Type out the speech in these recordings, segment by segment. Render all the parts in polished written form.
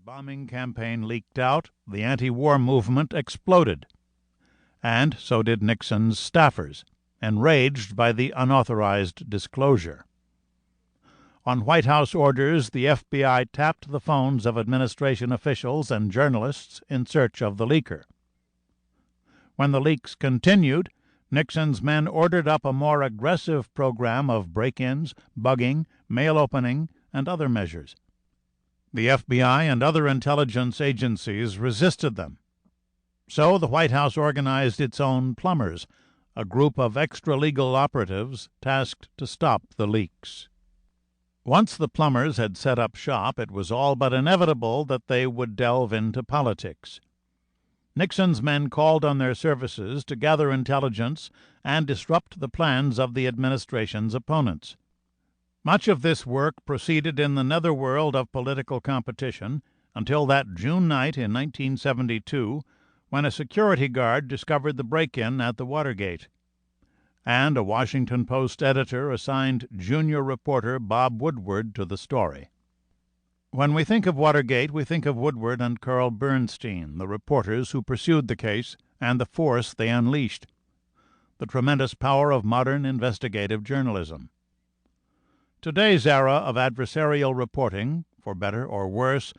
bombing campaign leaked out, the anti-war movement exploded. And so did Nixon's staffers, enraged by the unauthorized disclosure. On White House orders, the FBI tapped the phones of administration officials and journalists in search of the leaker. When the leaks continued, Nixon's men ordered up a more aggressive program of break-ins, bugging, mail opening, and other measures. The FBI and other intelligence agencies resisted them. So the White House organized its own plumbers, a group of extra-legal operatives tasked to stop the leaks. Once the plumbers had set up shop, it was all but inevitable that they would delve into politics. Nixon's men called on their services to gather intelligence and disrupt the plans of the administration's opponents. Much of this work proceeded in the netherworld of political competition until that June night in 1972, when a security guard discovered the break-in at the Watergate, and a Washington Post editor assigned junior reporter Bob Woodward to the story. When we think of Watergate, we think of Woodward and Carl Bernstein, the reporters who pursued the case, and the force they unleashed, the tremendous power of modern investigative journalism. Today's era of adversarial reporting, for better or worse,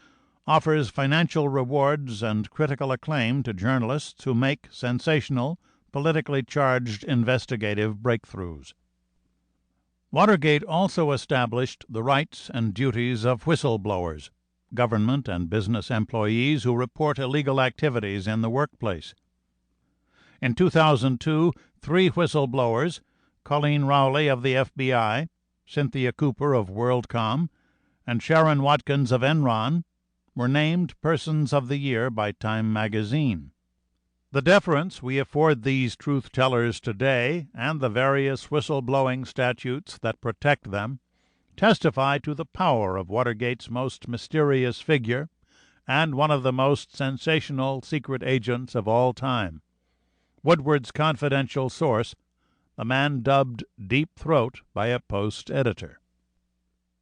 offers financial rewards and critical acclaim to journalists who make sensational, politically charged investigative breakthroughs. Watergate also established the rights and duties of whistleblowers, government and business employees who report illegal activities in the workplace. In 2002, 3 whistleblowers, Colleen Rowley of the FBI, Cynthia Cooper of WorldCom, and Sharon Watkins of Enron, were named Persons of the Year by Time magazine. The deference we afford these truth-tellers today, and the various whistleblowing statutes that protect them, testify to the power of Watergate's most mysterious figure and one of the most sensational secret agents of all time, Woodward's confidential source, the man dubbed Deep Throat by a Post editor.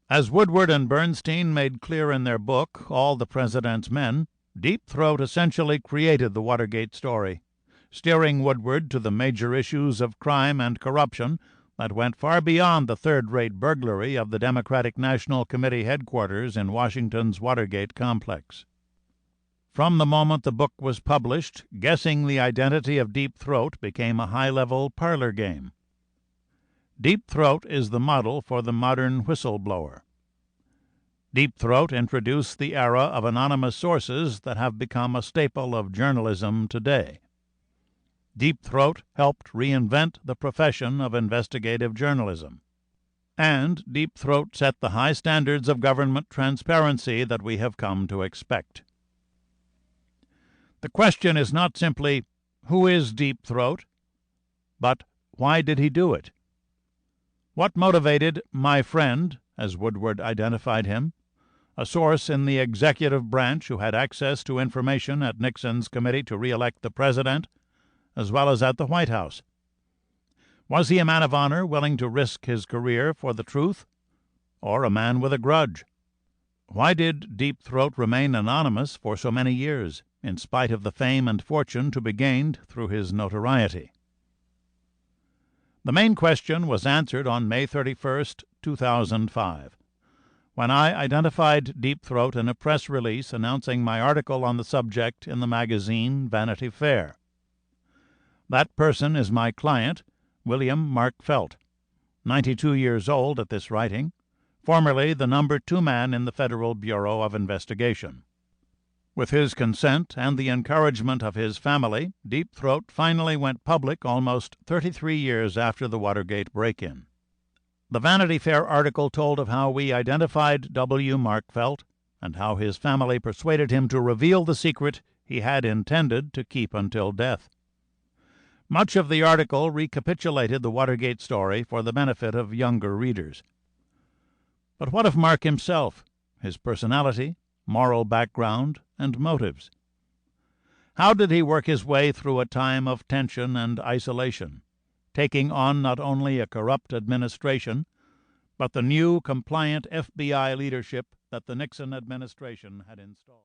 As Woodward and Bernstein made clear in their book, All the President's Men, Deep Throat essentially created the Watergate story, steering Woodward to the major issues of crime and corruption that went far beyond the third-rate burglary of the Democratic National Committee headquarters in Washington's Watergate complex. From the moment the book was published, guessing the identity of Deep Throat became a high-level parlor game. Deep Throat is the model for the modern whistleblower. Deep Throat introduced the era of anonymous sources that have become a staple of journalism today. Deep Throat helped reinvent the profession of investigative journalism. And Deep Throat set the high standards of government transparency that we have come to expect. The question is not simply, who is Deep Throat, but why did he do it? What motivated my friend, as Woodward identified him, a source in the executive branch who had access to information at Nixon's committee to re-elect the president, as well as at the White House? Was he a man of honor willing to risk his career for the truth, or a man with a grudge? Why did Deep Throat remain anonymous for so many years, in spite of the fame and fortune to be gained through his notoriety? The main question was answered on May 31, 2005, when I identified Deep Throat in a press release announcing my article on the subject in the magazine Vanity Fair. That person is my client, William Mark Felt, 92 years old at this writing, formerly the number 2 man in the Federal Bureau of Investigation. With his consent and the encouragement of his family, Deep Throat finally went public almost 33 years after the Watergate break-in. The Vanity Fair article told of how we identified W. Mark Felt and how his family persuaded him to reveal the secret he had intended to keep until death. Much of the article recapitulated the Watergate story for the benefit of younger readers. But what of Mark himself, his personality, moral background, and motives? How did he work his way through a time of tension and isolation, taking on not only a corrupt administration, but the new compliant FBI leadership that the Nixon administration had installed?